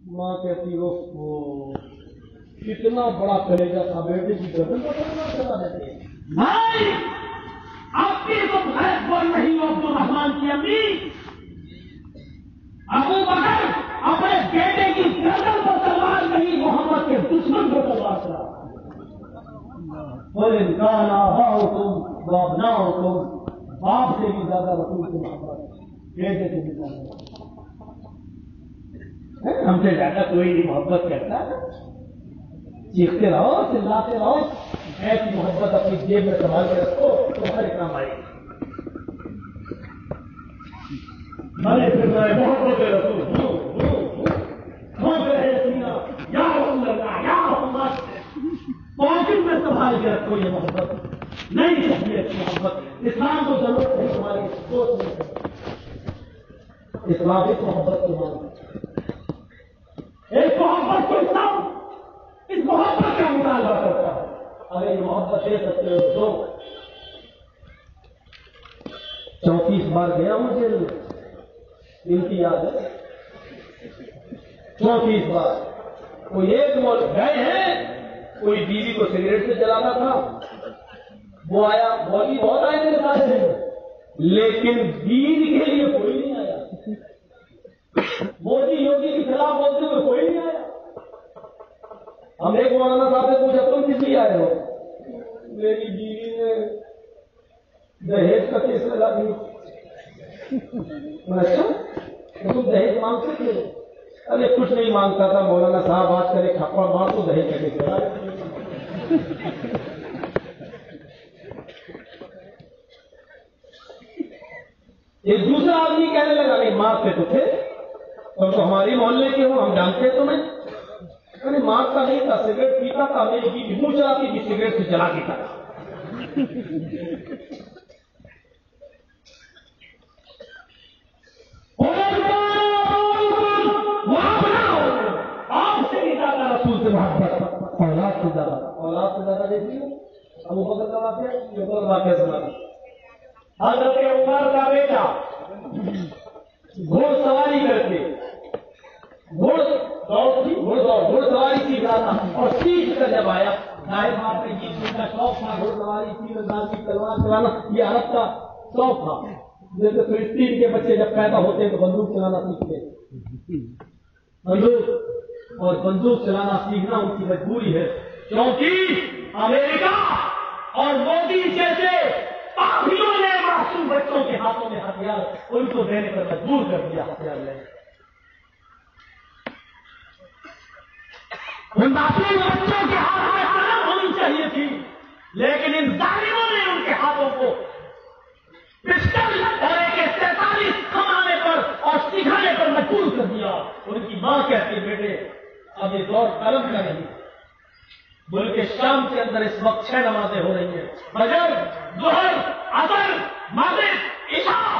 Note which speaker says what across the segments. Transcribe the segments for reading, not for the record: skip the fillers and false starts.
Speaker 1: ماں کہتی وہ کتنا بڑا کلیجا تھا بیٹے کی گردن کو چلا دیتے
Speaker 2: نہیں، آپ کی تو غیب بول رہی ہو عبد الرحمان کی امی. ابو بکر اپنے بیٹے کی گردن پر تلوار نہیں، محمد کے دشمن کو تلوار چلا.
Speaker 1: وَإِنْ كَانَ آبَاؤُكُمْ وَأَبْنَاؤُكُمْ، باپ سے بھی زیادہ رسول کی محبت، بیٹے سے بھی زیادہ. ہم سے زیادہ کوئی نہیں محبت کرتا. چیختے رہو، چلاتے رہو، ایسی محبت اپنی جیب میں سنبھال کے رکھو تو ہر کام آئے گی. محبت رسول پاکٹ میں سنبھال کے رکھو. یہ محبت نہیں چاہیے، اچھی محبت. اسلام کو ضرورت نہیں تمہاری سوچ نہیں. اسلام ایک محبت تمہاری،
Speaker 2: ایک محبت کو اسلام اس محبت کا مطالبہ کرتا ہے.
Speaker 1: اگر یہ محبت دے سکتے ہو تو 34 بار گیا ہوں جیل میں، ان کی یاد ہے 34 بار. کوئی ایک مول گئے ہیں، کوئی بیوی کو سگریٹ سے جلانا تھا، وہ آیا، مولی بہت آئے میرے ساتھ ہیں، لیکن دین کے لیے کوئی نہیں آیا. مودی یوگی کے خلاف بولتے ہوئے کوئی نہیں آیا. ہم ایک مولانا صاحب سے پوچھا تم کس لیے آئے ہو؟ میری بیوی نے دہیج کا کیس لگا دی. اچھا تم دہیج مانگتے تھے؟ ارے کچھ نہیں مانگتا تھا مولانا صاحب، آج کل ایک تھپڑ مار تو دہیج کا کیس لگا. ایک دوسرا آدمی کہنے لگا نہیں مارتے تو تھے، اور تو ہماری محلے کے ہو، ہم جانتے تمہیں. ارے مارتا نہیں تھا، سگریٹ پیتا تھا، میری بیوی منہ چلاتی تھی، سگریٹ سے جلا دیتا تھا.
Speaker 2: آپ سے بھی زیادہ رسول سے محبت،
Speaker 1: اولاد سے زیادہ، اولاد سے زیادہ دیکھیے. ابو بکر کا واقعہ، یہ بہت واقعہ سنا تھا.
Speaker 2: حضرت عمر کا بیٹا
Speaker 1: گھوڑ سواری کر کے گھوڑ سواری سیکھ رہا تھا، اور سیکھ کر جب آیا، ظاہر بات ہے یہ کا شوق تھا، گھوڑ سواری تیر اندازی تلوار چلانا، یہ عرب کا شوق تھا. جیسے فلسطین کے بچے جب پیدا ہوتے ہیں تو بندوق چلانا سیکھتے ہیں. بندوق چلانا سیکھنا ان کی مجبوری ہے،
Speaker 2: کیونکہ امریکہ اور مودی جیسے پاپیوں نے معصوم بچوں کے ہاتھوں میں ہتھیار ان کو دینے پر مجبور کر دیا. ہتھیار لے ان معصوم بچوں کے ہاتھ میں قلم ہونی چاہیے تھی، لیکن ان ظالموں نے ان کے ہاتھوں کو پسٹل اور AK-47 کمانے پر اور سکھانے پر مجبور کر دیا.
Speaker 1: ان کی ماں کہتی بیٹے اب یہ دور قلم کا نہیں. ملک شام کے اندر اس وقت 6 نمازیں ہو رہی ہیں، فجر، ظہر، عصر، مغرب، عشاء،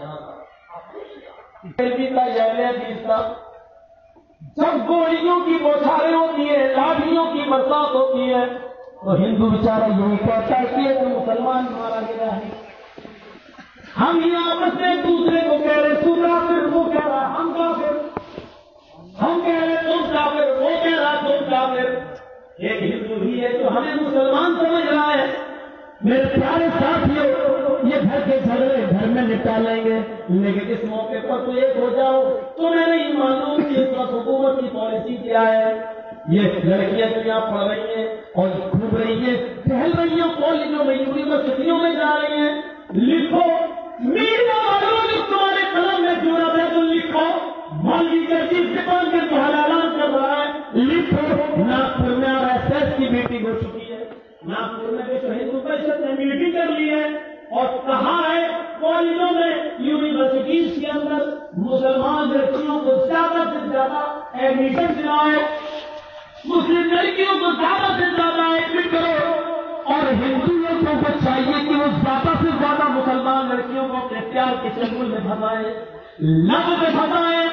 Speaker 1: جہاں جب گولیوں کی بوچھاریں ہوتی ہیں، لاٹھیوں کی برسات ہوتی ہے، تو ہندو بیچارہ یہی کہتا ہے کہ تو مسلمان مارا گیا ہے. ہم یہ آپس میں ایک دوسرے کو کہہ رہے تو کافر، وہ کہہ رہا ہم کافر، ہم کہہ رہے تم کافر، وہ کہہ رہا تم کافر. ایک ہندو ہی ہے تو ہمیں مسلمان سمجھ رہا ہے. میرے پیارے ساتھیوں، یہ گھر کے جھگڑے گھر میں نپٹا لیں گے، لیکن اس موقع پر تو ایک ہو جاؤ. تمہیں نہیں معلوم کہ اس وقت حکومت کی پالیسی کیا ہے. یہ لڑکیاں جو یہاں پڑھ رہی ہیں اور گھوم رہی ہیں، ٹہل رہی ہیں، کالجوں میں یونیورسٹیوں میں جا رہی ہیں، لکھو میرا تمہارے قلم میں جوڑا ہے تو لکھو. مولوی جرجیت دکان کے جو اعلان کر رہا ہے لکھو. ناگپور میں RSS کی میٹنگ ہو چکی ہے، ناگپور میں بھی ہندو پریشد نے میٹنگ کر لی ہے، اور کہا ہے کالجوں میں یونیورسٹیز کے اندر مسلمان لڑکیوں کو زیادہ سے زیادہ ایڈمیشن دلائے، مسلم لڑکیوں کو زیادہ سے زیادہ ایڈمٹ کرو، اور ہندو لڑکوں کو چاہیے کہ وہ زیادہ سے زیادہ مسلمان لڑکیوں کو اپنے پیار کے چنگل میں پھنسائے، لب میں پھنسائے،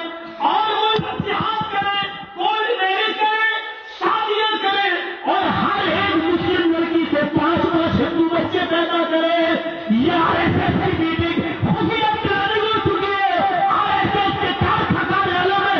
Speaker 1: اور وہ اتحاد کریں، کوئی میرج کریں، شادیاں کریں، اور ہر ایک مسلم لڑکی سے 5 ہندو بچے پیدا کرے. یہ RSS کی میٹنگ خفیہ پلاننگ ہو چکی ہے. RSS کے 4 والوں میں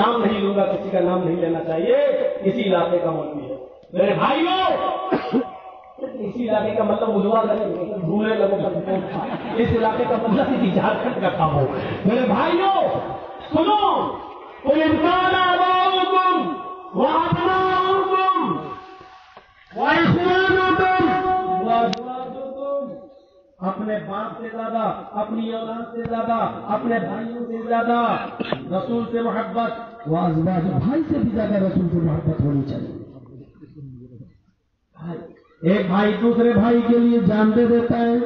Speaker 1: نام نہیں لوں گا، کسی کا نام نہیں لینا چاہیے، اسی علاقے کا مولوی ہے میرے بھائیوں۔ اسی علاقے کا مطلب مجھوا ڈھونڈنے لگو، اس علاقے کا مطلب کسی جھارکھنڈ کا کام ہو۔ میرے بھائیوں سنو، قل ان کان آباؤکم وابناؤکم واخوانکم وازواجکم، اپنے باپ سے زیادہ، اپنی اولاد سے زیادہ، اپنے بھائیوں سے زیادہ رسول سے محبت، وازواج، بھائی سے بھی زیادہ رسول سے محبت ہونی چاہیے۔ ایک بھائی دوسرے بھائی کے لیے جان دے دیتا ہے۔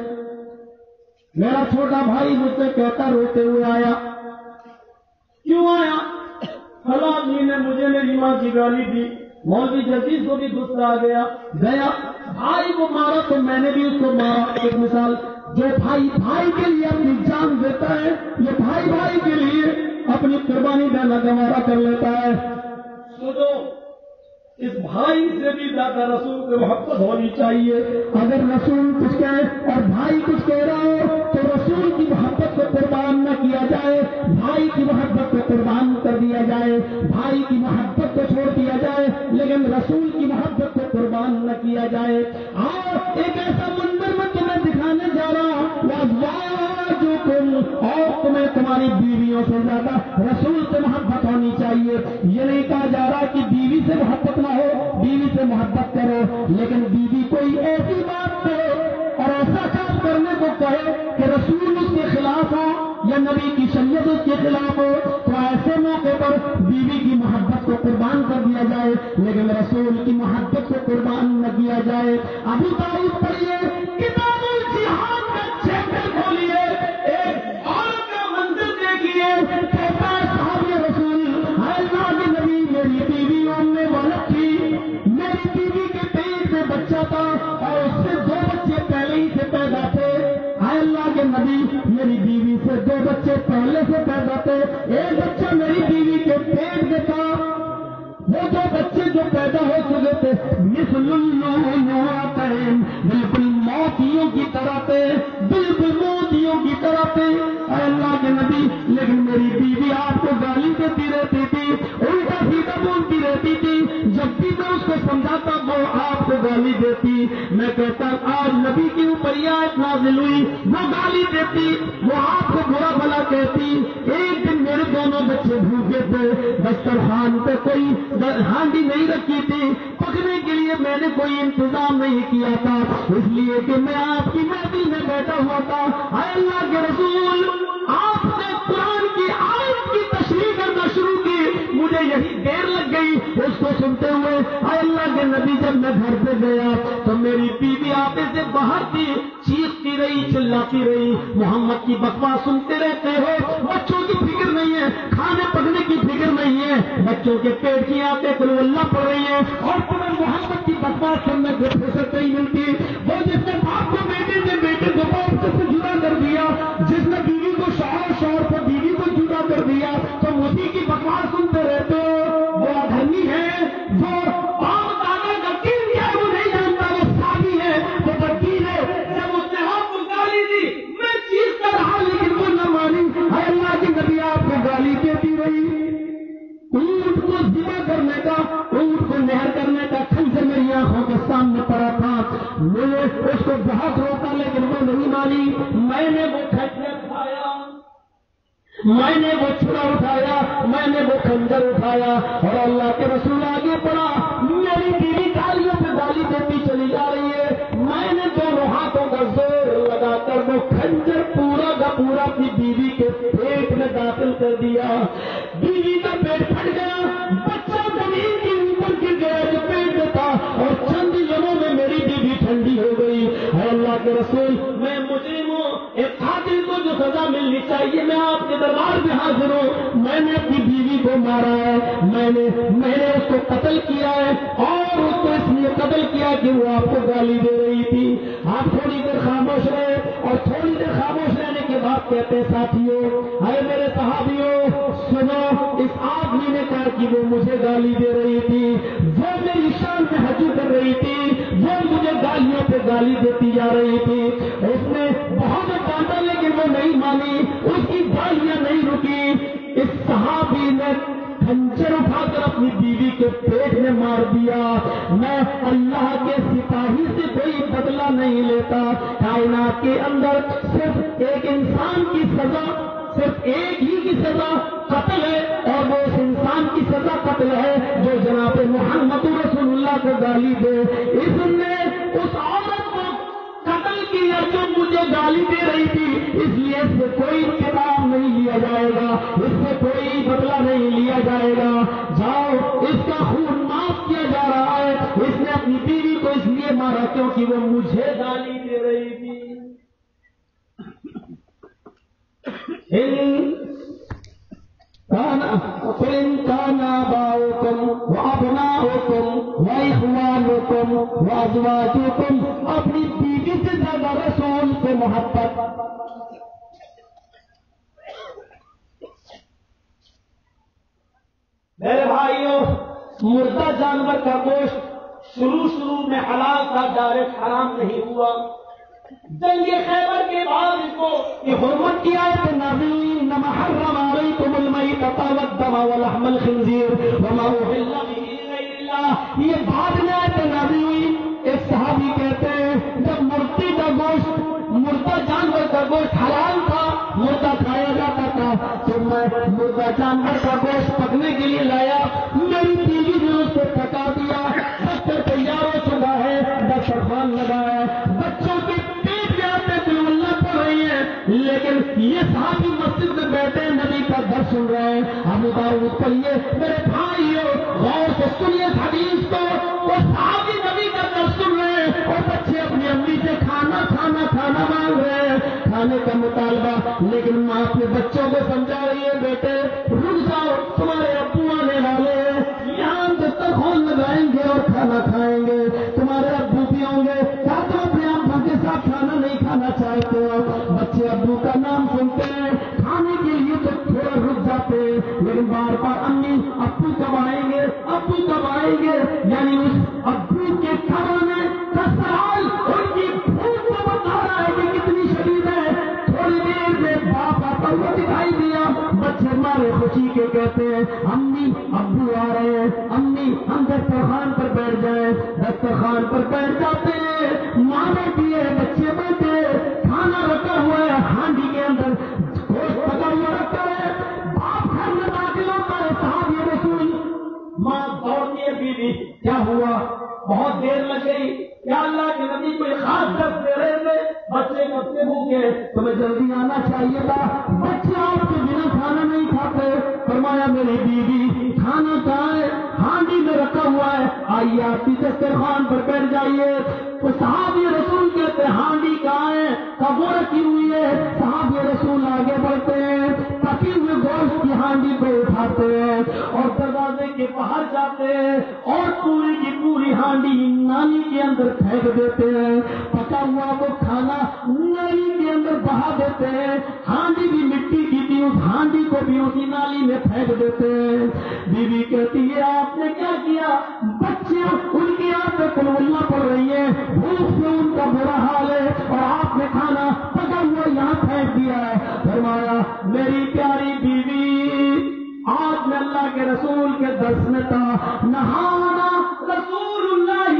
Speaker 1: میرا چھوٹا بھائی مجھ سے کہتا روتے ہوئے آیا، کیوں آیا؟ فلاں آدمی نے مجھے میری ماں کی گالی دی، مولوی جدید کو بھی غصہ آ گیا، بھائی کو مارا تو میں نے بھی اس کو مارا۔ ایک مثال، جو بھائی بھائی کے لیے اپنی جان دیتا ہے، یہ بھائی بھائی کے لیے اپنی قربانی دینا گوارا کر لیتا ہے۔ سنو، اس بھائی سے بھی زیادہ رسول سے محبت ہونی چاہیے۔ اگر رسول کچھ کہے اور بھائی کچھ کہہ رہا ہو تو رسول کی محبت کو قربان نہ کیا جائے، بھائی کی محبت کو قربان کر دیا جائے، بھائی کی محبت کو چھوڑ دیا جائے، لیکن رسول کی محبت کو قربان نہ کیا جائے۔ اور ایک ایسا منظر میں تمہیں دکھانے جا رہا ہوں، اور تمہیں تمہاری بیویوں سے زیادہ رسول سے محبت ہونی چاہیے۔ یہ نہیں کہا جا رہا کہ بیوی سے محبت نہ ہو، بیوی سے محبت کرو، لیکن بیوی کوئی ایسی بات کرے اور ایسا کام کرنے کو کہے کہ رسول اس کے خلاف ہو یا نبی کی شریعت اس کے خلاف ہو، تو ایسے موقع پر بیوی کی محبت کو قربان کر دیا جائے، لیکن رسول کی محبت کو قربان نہ کیا جائے۔ ابو داؤد پڑھیے، کتاب الجہاد کا چیپٹر کھولیے، ایک عورت کا منظر دیکھیے، کہتا ہے صحابی رسول، اللہ کے نبی، میری بیوی نے والد تھی، میری بیوی کے پیٹ میں بچہ تھا اور اس سے 2 بچے پہلے ہی سے پیدا تھے۔ اللہ کے نبی، میری بیوی سے 2 بچے پہلے سے پیدا تھے، ایک بچہ میری بیوی کے پیٹ میں تھا، وہ 2 بچے جو پیدا ہو چکے تھے مثل اللؤلؤتین، بالکل موتیوں کی طرح تھے، بالکل موتیوں کی طرح تھے۔ اللہ کے نبی، لیکن میری بیوی آپ کو گالی دیتی رہتی تھی، الٹا سیدھا بولتی رہتی تھی، جب بھی میں اس کو سمجھاتا وہ آپ کو گالی دیتی۔ میں کہتا آج نبی کے اوپر یہ آیت نازل ہوئی، وہ گالی دیتی، وہ آپ کو برا بھلا کہتی۔ ایک دن میرے دونوں بچے بھوکے تھے، دسترخوان پہ کوئی ہانڈی نہیں رکھی تھی، پکنے کے لیے میں نے کوئی انتظام نہیں کیا تھا، اس لیے کہ میں آپ کی محفل میں بیٹھا ہوا تھا۔ اے اللہ کے رسول، آپ نے قرآن کی آیت کی تشریح کرنا شروع کی، مجھے یہی دیر لگ گئی اس کو سنتے ہوئے۔ اے اللہ کے نبی، جب میں گھر پہ گیا تو میری بیوی آپے سے باہر تھی، چیختی رہی، چلاتی رہی، محمد کی بکواس سنتے رہتے ہو، بچوں کی فکر نہیں ہے، کھانے پکنے کی فکر نہیں ہے، بچوں کے پیٹ کی آتے قل اللہ پڑھ رہی ہے، اور تمہیں محمد کی بکواس کرنے کو فرصت نہیں ملتی۔ وہ جس نے باپ کو بیٹے سے، بیٹے کو باپ سے جدا کر دیا، جس نے بیوی کو شوہر، شوہر کو بیوی کو جدا کر دیا، تو اسی کی بکواس سنتے رہتے ہو۔ وہ ادھرمی ہے، وہ باپ دادا کا دین کیا ہے وہ نہیں جانتا، وہ سامی ہے، وہ بدین ہے۔ جب اس نے آپ کو گالی دی، میں چیز کر رہا لیکن وہ نہ مانی۔ اے اللہ کی نبی، آپ کو گالی دیتی رہی، اونٹ کو ذبح کرنے کا، اونٹ کو نہر کرنے کا خنجر میری آنکھوں کے سامنے پڑا تھا، میں نے اس کو بہت روکا لیکن وہ نہیں مانی۔ میں نے وہ خنجر اٹھایا، میں نے وہ چھڑا اٹھایا، میں نے وہ خنجر اٹھایا، اور اللہ کے رسول آگے پڑا، میری بیوی گالیوں پہ گالی دیتی چلی جا رہی ہے، میں نے دونوں ہاتھوں کا زور لگا کر وہ خنجر پورا کا پورا اپنی بیوی کے پیٹ میں داخل کر دیا۔ بیوی کا پیٹ پھٹ گیا، بچہ زمین کے اوپر گر گیا جو پیٹ میں تھا، اور چند لمحوں میں میری بیوی ٹھنڈی ہو گئی۔ اے اللہ کے رسول، میں مجرم ہوں، ایک قاتل کو جو سزا ملنی چاہیے، میں آپ کے دربار میں حاضر ہوں، میں نے اپنی بیوی کو مارا ہے، میں نے اس کو قتل کیا ہے، اور اس کو اس لیے قتل کیا کہ وہ آپ کو گالی دے رہی تھی۔ آپ تھوڑی دیر خاموش رہے، اور تھوڑی دیر خاموش رہنے کے بعد کہتے ساتھیوں، اے میرے صحابیوں سنو، اس آدمی نے کہا کہ وہ مجھے گالی دے رہی تھی، وہ میری شان میں حجو کر رہی تھی، وہ مجھے گالیوں پہ گالی دیتی جا رہی تھی، اس نے بہت ڈانٹا لیکن وہ نہیں مانی، اس کی گالیاں نہیں رکی۔ اس صحابی نے پیٹ میں مار دیا. میں اللہ کے سپاہی سے کوئی بدلہ نہیں لیتا. کائنات کے اندر صرف ایک انسان کی سزا، صرف ایک ہی کی سزا قتل ہے، اور وہ اس انسان کی سزا قتل ہے جو جناب محمد رسول اللہ کو گالی دے. اس نے اس عورت کو قتل کیا جو مجھے گالی دے رہی تھی، اس لیے اس سے کوئی انتقام نہیں لیا جائے گا، اس سے کوئی بدلہ نہیں لیا جائے گا. جاؤ، اس کا خون معاف کیا جا رہا ہے. اس نے اپنی بیوی کو اس لیے مارا کیونکہ وہ مجھے گالی دے رہی تھی. إن كان آباؤكم وأبناؤكم وإخوانكم وأزواجكم، اپنی بیوی سے زیادہ رسول سے محبت. میرے بھائیوں، مردہ جانور کا گوشت شروع میں حلال تھا، ڈائریکٹ حرام نہیں ہوا. جنگ خیبر کے بعد اس کو یہ حرمت کیا ہے. نازلین محرم علیکم المیتۃ والدم ولحم الخنزیر وما اہل به لغیر اللہ. یہ بعد میں آئے نازلین. ایک صحابی کہتے ہیں جب مردے کا گوشت، مردہ جانور کا گوشت حلال تھا، مردہ کھایا جاتا تھا، تو میں مردہ جانور کا گوشت پکنے کے لیے لایا. میری بیوی نے اس کو پکا دیا، سب سے تیار ہو چکا ہے، دسترخوان لگا ہے، بچوں کے لیکن یہ صحابی مسجد میں بیٹھے نبی کا درس سن رہے ہیں. ابو داؤد پڑھیے میرے بھائیو، غور سے سنیے حدیث کو. وہ صحابی نبی کا درس سن رہے ہیں اور بچے اپنی امی سے کھانا مانگ رہے ہیں، کھانے کا مطالبہ. لیکن ماں اپنے بچوں کو سمجھا رہی ہے، بیٹے رک جاؤ، تمہارے ابو آنے والے ہیں، یہاں دسترخوان لگائیں گے اور کھانا کھائیں گے. تمہارے ابو بھی ہوں گے، کیا تم اپنے ابو کے ساتھ کھانا نہیں کھانا چاہتے ہو؟ بچے ابو کا نام سنتے ہیں، کھانے کے لیے تو تھوڑا رک جاتے ہیں، لیکن بار بار امی ابو کب آئیں گے، ابو کب آئیں گے. یعنی اس ابو کے کب آنے کا سوال ان کی بھوک کو بتا رہا ہے کہ کتنی شدید ہے. تھوڑی دیر میں باپ آتا ہوا دکھائی دیا، بچے مارے خوشی کے کہتے ہیں امی ابو آ رہے ہیں، امی ہم دسترخوان پر بیٹھ جائیں. دسترخوان پر بیٹھ جاتے ہیں، ماں بیٹھی ہے، بچے بیٹھے، کھانا رکھا ہوا ہے، ہانڈی کے اندر گوشت پکا ہوا رکھا ہے. باپ گھر میں داخل ہوتا ہے، صحابی رسول. ماں دوڑتی ہے، بیوی کیا ہوا؟ بہت دیر لگ گئی. یا اللہ کے نبی کوئی خاص درس دے رہے تھے، بچے کب سے بھوکے، تمہیں جلدی آنا چاہیے تھا، بچے آپ کے بنا کھانا نہیں کھاتے. فرمایا میری بیوی کھانا کہاں ہے؟ ہانڈی میں رکھا ہوا ہے، آئیے آپ کی دسترخوان پر بیٹھ جائیے. تو صحابی رسول کہتے ہیں ہانڈی کہاں ہے؟ کب وہ رکھی ہوئی ہے؟ صحابی رسول آگے بڑھتے ہیں، پکی ہوئے گوشت کی ہانڈی کو اٹھاتے ہیں اور دروازے کے باہر جاتے ہیں اور پوری کی پوری ہانڈی نالی کے اندر پھینک دیتے ہیں. پکا ہوا وہ کھانا نالی کے اندر بہا دیتے ہیں. ہانڈی بھی مٹی کی تھی، اس ہانڈی کو بھی اسی نالی میں پھینک دیتے ہیں. بیوی کہتی ہے آپ نے کیا کیا؟ بچے ان کی آپ سے قل اللہ پڑھ رہی ہے، بھوک سے ان کا برا حال ہے اور آپ نے کھانا پکا ہوا یہاں پھینک دیا ہے. فرمایا میری پیاری بیوی، آج میں اللہ کے رسول کے درس میں تھا، نہانا رسول اللہ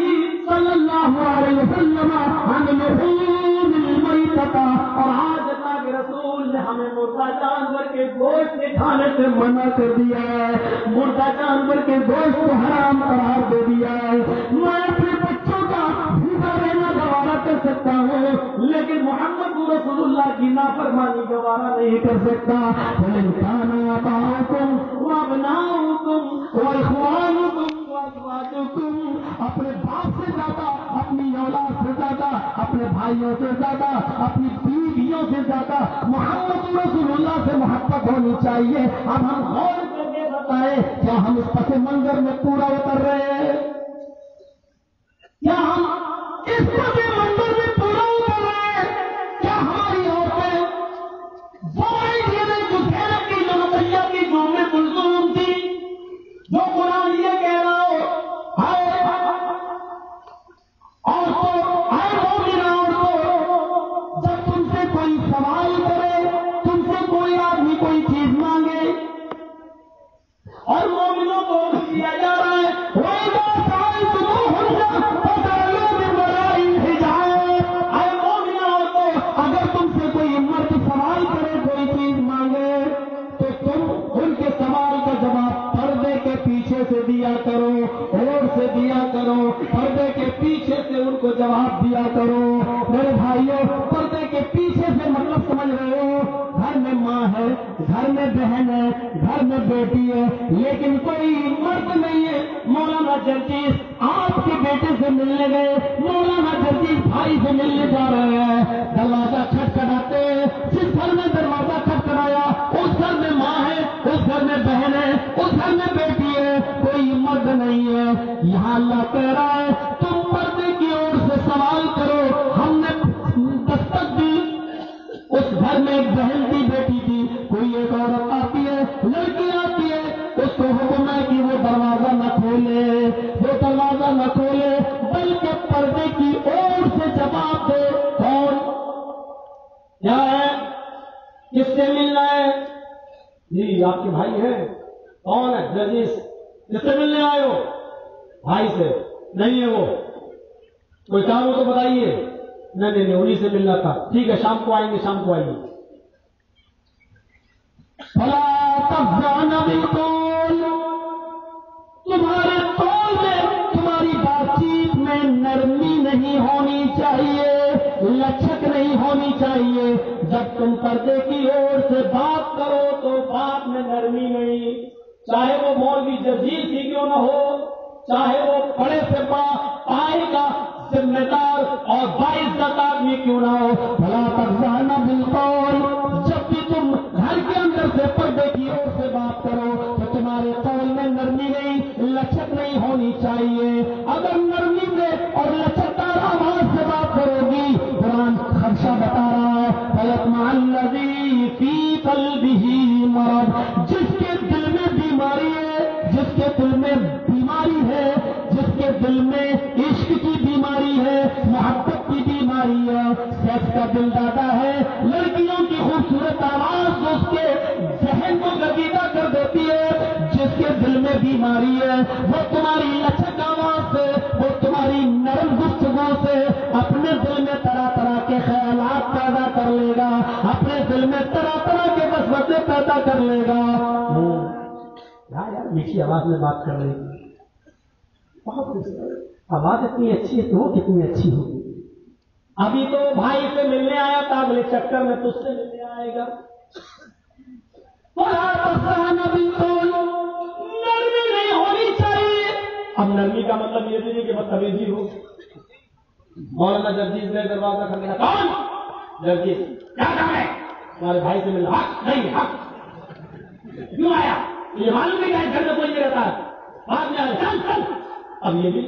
Speaker 1: صلی اللہ علیہ وسلم عن لحوم المیتۃ، اور آج اللہ کے رسول نے ہمیں مردہ جانور کے گوشت کے کھانے سے منع کر دیا ہے، مردہ جانور کے گوشت کو حرام قرار دے دیا ہے. میں اپنے بچوں کا بھوکا رہنا گوارا کر سکتا ہوں، لیکن محمد رسول اللہ کی نافرمانی گوارا نہیں کر سکتا. وَإِنْ كَانَ آبَاؤُكُمْ وَأَبْنَاؤُكُمْ وَإِخْوَانُكُمْ وَأَزْوَاجُكُمْ، اپنے باپ سے زیادہ، اپنی اولاد سے زیادہ، اپنے بھائیوں سے زیادہ، اپنی بیویوں سے زیادہ محمد رسول اللہ سے محبت ہونی چاہیے. اب ہم غور کر کے بتائیں کیا ہم اس پس منظر میں پورا اتر رہے ہیں؟ کیا ہم اس پس منظر میں پورا اتر رہے ہیں؟ کیا ہماری عورتیں وہ جو زینب کی، جو رقیہ کی، جو ام کلثوم تھی، جو قرآن یہ کہہ رہا ہو جب تم سے کوئی سوال کرے، تم سے کوئی آدمی کوئی چیز مانگے اور مومنوں کو دیا جا رہا ہے، دیا کرو, پردے کے پیچھے سے ان کو جواب دیا کرو. میرے بھائیوں, پردے کے پیچھے سے مطلب سمجھ رہے ہو, گھر میں ماں ہے, گھر میں بہن ہے, گھر میں بیٹی ہے, لیکن کوئی مرد نہیں ہے. مولانا جرجیز آپ کے بیٹے سے ملنے گئے, مولانا جرجیز بھائی سے ملنے جا رہے ہیں, دروازہ کھٹکھٹاتے, جس گھر میں دروازہ کھٹکھٹایا اس گھر میں ماں ہے, اس گھر میں بہن ہے, اس گھر میں بیٹی ہے, کوئی مرد نہیں ہے. یہاں اللہ کہہ رہا ہے تم پردے کی اور سے سوال کرو. ہم نے دستک دی, اس گھر میں ایک بہن تھی, بیٹی تھی, کوئی ایک عورت آتی ہے, لڑکی آتی ہے, اس کو حکم ہے کہ وہ دروازہ نہ کھولے, وہ دروازہ نہ کھولے, بلکہ پردے کی اور سے جواب دے. کون کیا ہے, کس سے ملنا ہے؟ جی آپ کے بھائی ہیں. کون ہے؟ جرجیز. کس سے ملنے آئے ہو؟ بھائی سے. نہیں ہے وہ, کوئی کام ہو تو بتائیے. نہیں انہیں سے ملنا تھا. ٹھیک ہے, شام کو آئیں گے, شام کو آئیے. تمہارے قول میں, تمہاری بات چیت میں نرمی نہیں ہونی چاہیے, لچک نہیں ہونی چاہیے. جب تم پردے کی اور سے بات کرو تو بات میں نرمی نہیں, چاہے وہ مولوی جرجیز ہی کیوں نہ ہو, چاہے وہ بڑے سے بڑا پائے کا ذمہ دار اور باعزت آدمی کیوں نہ ہو. بھلا تخزانہ بالقول, جب بھی تم گھر کے اندر سے پردے کی اور سے بات کرو تو تمہارے قول میں نرمی نہیں, لچک نہیں ہونی چاہیے. اگر نرمی سے اور لچکدار آواز سے بات کرو گی, قرآن خدشہ بتا رہا ہے فَيَطْمَعَ الَّذِي فِي قَلْبِهِ مَرَضٌ, جس کے دل میں بیماری ہے, جس کے دل میں بیماری ہے, جس کے دل میں عشق کی بیماری ہے, محبت کی بیماری ہے, سیکس کا دل دادا ہے, لڑکیوں کی خوبصورت آواز اس کے ذہن کو گزیدہ کر دیتی ہے. جس کے دل میں بیماری ہے وہ تمہاری لچک آواز سے, وہ تمہاری نرم گفتگو سے اپنے دل میں طرح طرح کے خیالات پیدا کر لے گا, اپنے دل میں طرح طرح کے وسوسے پیدا کر لے گا. یار میٹھی آواز میں بات کر رہی ہے, بہت آواز اتنی اچھی ہے تو وہ کتنی اچھی ہوگی. ابھی تو بھائی سے ملنے آیا تھا, اگلے چکر میں تجھ سے ملنے آئے گا. نرمی نہیں ہونی چاہیے. اب نرمی کا مطلب یہ بھی نہیں کہ بدتمیزی ہو. مولانا جرجیز نے دروازہ کر دیا. کون جرجیز؟ کیا کام ہے؟ تمہارے بھائی سے ملنا. حق نہیں, حق کیوں آیا؟ یہ معلوم نہیں کہ گھر میں کوئی نہیں رہتا ہے, بعد میں آیا چل چل. اب یہ بھی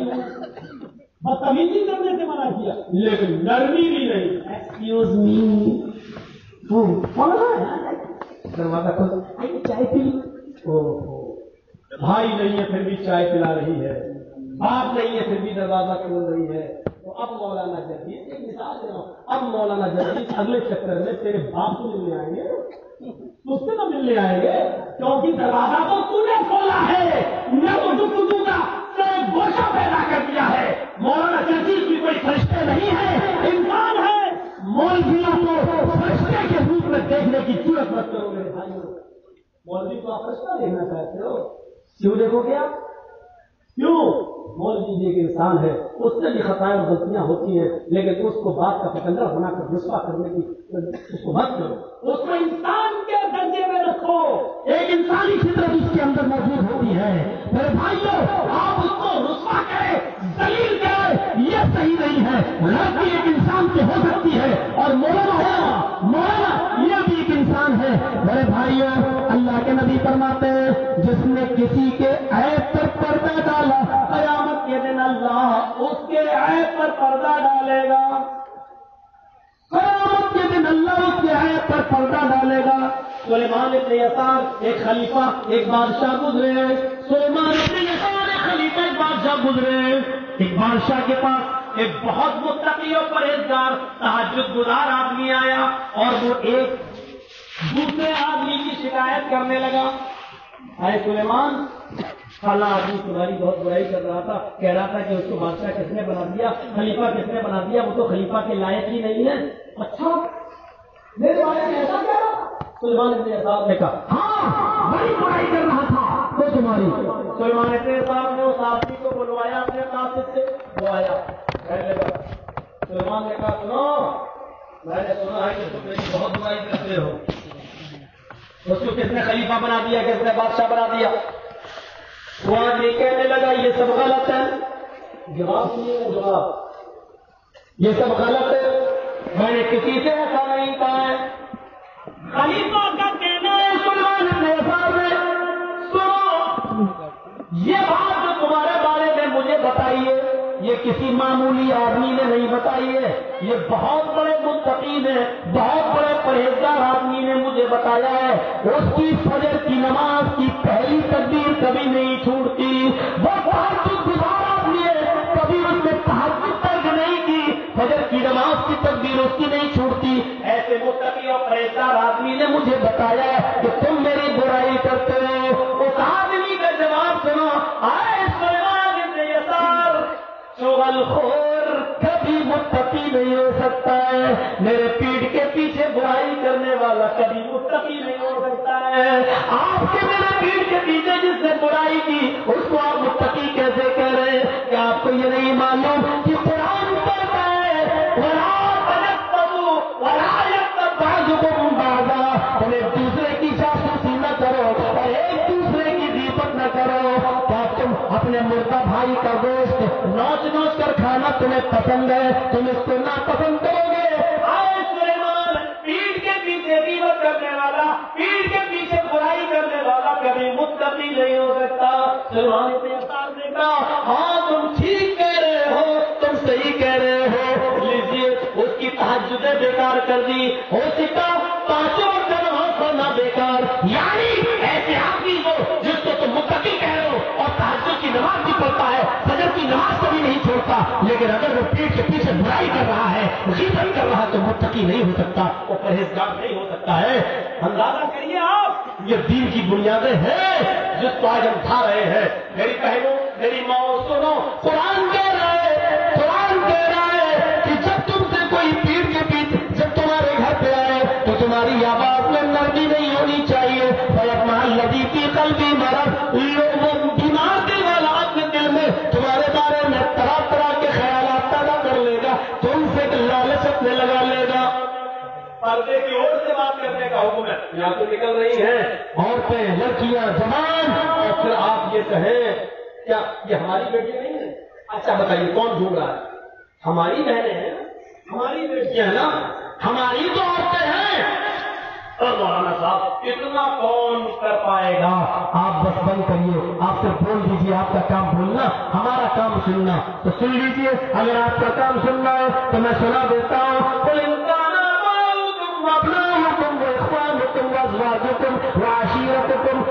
Speaker 1: بدتمیزی کرنے سے منع کیا, لیکن نرمی بھی نہیں. ایکسکیوز می, دروازہ کھول, چائے پی. بھائی نہیں ہے پھر بھی چائے پلا رہی ہے, باپ نہیں ہے پھر بھی دروازہ کھول رہی ہے. تو اب مولانا جرجیز ایک مثال دے رہا ہوں, اب مولانا جرجیز اگلے چکر میں تیرے باپ سے ملنے آئیں گے, تجھ سے نہ ملنے آئیں گے, کیونکہ دروازہ تو تو نے کھولا ہے, میں وہ گفتگو کا گوشہ پیدا کر دیا ہے. مولانا جرجیز بھی کوئی فرشتے نہیں ہے, انسان ہے. مولویوں کو فرشتے کے روپ میں دیکھنے کی ضرورت مت کرو میرے بھائیوں. مولوی کو آپ فرشتہ دیکھنا چاہتے ہو, کیوں دیکھو گے آپ؟ کیوں؟ مولوی ایک انسان ہے, اس سے بھی خطائیں اور غلطیاں ہوتی ہیں, لیکن اس کو بات کا پکندر بنا کر رسوا کرنے کی اس کو مت کرو. اس کو انسان کے درجے میں رکھو, ایک انسانی فطرت اس کے اندر موجود ہوتی ہے. میرے بھائیوں, آپ اس کو رسوا کرے, ذلیل کرے, یہ صحیح نہیں ہے. لڑکی ایک انسان سے ہو سکتی ہے اور مولانا یہ بھی ایک انسان ہے. میرے بھائیوں, اللہ کے نبی فرماتے ہیں جس نے کسی کے عیب پر پردہ ڈالا, قیامت کے دن اللہ اس کے عیب پر پردہ ڈالے گا. قیامت کے دن اللہ اس کے عیب پر پردہ ڈالے گا. سلیمان ابن یسار ایک خلیفہ, ایک بادشاہ گزرے. سلیمان ابن یسار ایک خلیفہ, ایک بادشاہ گزرے. ایک بادشاہ کے پاس ایک بہت متقی اور پرہیزگار تہجد گزار آدمی آیا, اور وہ ایک دوسرے آدمی کی شکایت کرنے لگا. اے سلیمان, فلاں آدمی تمہاری بہت برائی کر رہا تھا, کہہ رہا تھا کہ اس کو بادشاہ کس نے بنا دیا, خلیفہ کس نے بنا دیا, وہ تو خلیفہ کے لائق ہی نہیں ہے. اچھا, میرے بارے میں ایسا کہہ رہا تھا؟ سلیمان ابن یسار نے کہا ہاں, بڑی برائی کر رہا تھا. تو وہ تمہاری.
Speaker 2: سلیمان کے صاحب نے اس آدمی کو بلوایا اپنے قاصد سے. وہ آیا کہنے لگا. سلیمان نے کہا سنو میں نے سنا ہے کہ تم میری بہت برائی کرتے ہو. اس کو کس نے خلیفہ بنا دیا, کس نے بادشاہ بنا دیا؟ وہ آدمی کہنے لگا یہ سب غلط ہے. جواب نہیں ہے, جواب یہ سب غلط ہے, میں نے کسی سے ایسا نہیں کہا ہے. خلیفہ کا کہنا ہے سلیمان نے سنو یہ بات جو تمہارے بارے میں مجھے بتائی ہے یہ کسی معمولی آدمی نے نہیں بتائی ہے, یہ بہت بڑے متقی نے, بہت بڑے پرہیزگار آدمی نے مجھے بتایا ہے. اس کی فجر کی نماز کی پہلی تکبیر کبھی نہیں چھوٹتی. وہ تہجد گزار آدمی ہے, کبھی اس نے تہجد ترک نہیں کی, فجر کی نماز کی تکبیر اس کی نہیں چھوٹتی. ایسے متقی اور پرہیزگار آدمی نے مجھے بتایا ہے کہ تم میری برائی کرتے ہو. اس آدمی کا جواب سنو. آئے سلیمان ابن یسار شغل خور کبھی متقی نہیں ہو سکتا ہے. میرے پیٹھ کے پیچھے برائی کرنے والا کبھی متقی نہیں ہو سکتا ہے. آپ کے میرے پیٹھ کے پیچھے جس نے برائی کی اس کو آپ متقی کیسے کہہ رہے ہیں؟ کہ آپ کو یہ نہیں معلوم کہ قرآن کہتا ہے تم ایک دوسرے کی جاسوسی نہ کرو اور ایک دوسرے کی غیبت نہ کرو. کیا تم اپنے مردہ بھائی کا گوشت نوچ نوچ کر کھانا تمہیں پسند ہے؟ تم اس کو ناپسند کرو گے؟ آئے سلیمان پیٹھ کے پیچھے غیبت کرنے والا, پیٹھ کے پیچھے برائی کرنے والا کبھی متقی نہیں ہو سکتا. سلیمان ابن یسار نے کہا ہاں تم ٹھیک کہہ رہے ہو, تم صحیح کہہ رہے ہو. لیجیے اس کی تہجدیں بیکار کر دی, ہو سکتا پانچوں وقت نماز پڑھنا بیکار. یعنی ایسے آدمی کو جس کو تم متقی کہہ رہے ہو اور تہجد کی نماز بھی پڑھتا ہے, فجر کی نماز کبھی نہیں چھوڑتا, لیکن اگر وہ پیٹھ کے پیچھے برائی کر رہا ہے, غیبت کر رہا ہے تو متقی نہیں ہو سکتا, وہ پرہیزگار نہیں ہو سکتا ہے. اندازہ کریے آپ, یہ دین کی بنیادیں ہیں جس کو آج ہم کھا رہے ہیں. میری بہنوں میری ماں سنو, قرآن کہہ رہا ہے, قرآن کہہ رہا ہے کہ جب تم سے کوئی پیٹھ کے پیچھے جب تمہارے گھر پہ آئے تو تمہاری آواز میں نرمی نہیں ہونی چاہیے. لدی کی قلبی مرض, وہ بیمار دل والا اپنے دل میں تمہارے بارے میں طرح طرح کے خیالات پیدا کر لے گا, تم سے لالچ اپنے لگا لے گا. پردے کی اور سے بات کرنے کا حکم ہے, یہاں تو نکل رہی ہیں عورتیں لڑکیاں جوان, اور پھر آپ یہ کہیں کیا یہ ہماری بیٹی نہیں ہے؟ اچھا بتائیے کون ڈھونڈ رہا ہے؟ ہماری بہنیں ہیں, ہماری بیٹیاں ہیں نا, ہماری تو عورتیں ہیں. مولانا صاحب اتنا کون کر پائے گا؟ آپ بس بند کریے, آپ صرف بول دیجیے, آپ کا کام بولنا, ہمارا کام سننا. تو سن لیجیے, اگر آپ کا کام سننا ہے تو میں سنا دیتا ہوں.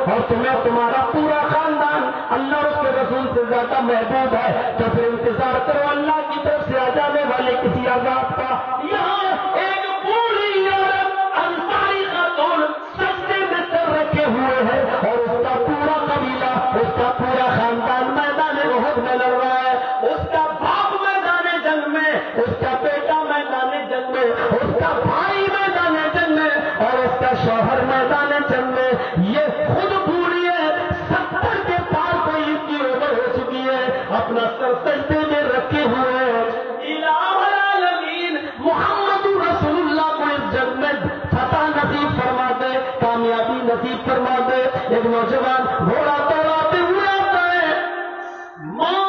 Speaker 2: اور تمہیں تمہارا پورا خاندان اللہ اور اس کے رسول سے زیادہ محبوب ہے, تو پھر انتظار کرو اللہ کی طرف سے آ جانے والے کسی عذاب کا. یہاں ایک بوڑھی عورت انصاری خاتون سجدے میں سر رکھے ہوئے ہیں اور اس کا پورا قبیلہ, اس کا پورا خاندان میدان احد میں لڑ رہا ہے. اس کا باپ میدان جنگ میں, اس کا بیٹا میدان جنگ میں, اس کا بھائی میدان جنگ میں اور اس کا شوہر میدان جنگ میں. یہ خود بوڑھی ہے, 70 کے پار کوئی اس کی عمر ہو چکی ہے, اپنا سر سجدے میں رکھے ہوئے ہیں. الہ العالمین محمد رسول اللہ کو اس جنگ میں فتح نصیب فرما دے, کامیابی نصیب فرما دے. ایک نوجوان گھوڑا دوڑاتے ہوئے آتا ہے, ماں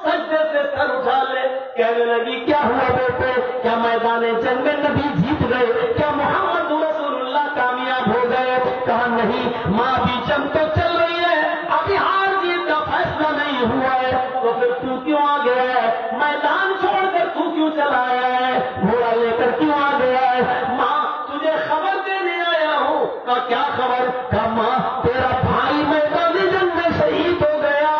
Speaker 2: سجدے سے سر اٹھا لے, کہنے لگی کیا ہوا بیٹے, کیا میدان جنگ میں نبی جیت گئے, کیا محمد رسول اللہ کامیاب ہو گئے؟ کہا نہیں ماں, ابھی جنگ تو چل رہی ہے, ابھی ہار جیت کا فیصلہ نہیں ہوا ہے. تو پھر تو کیوں آ گیا ہے, میدان چھوڑ کر تو کیوں چلا آیا ہے, گھوڑا لے کر کیوں آ گیا ہے؟ ماں تجھے خبر دینے آیا ہوں. کہا کیا خبر؟ کہا ماں تیرا بھائی میدان جنگ میں شہید ہو گیا.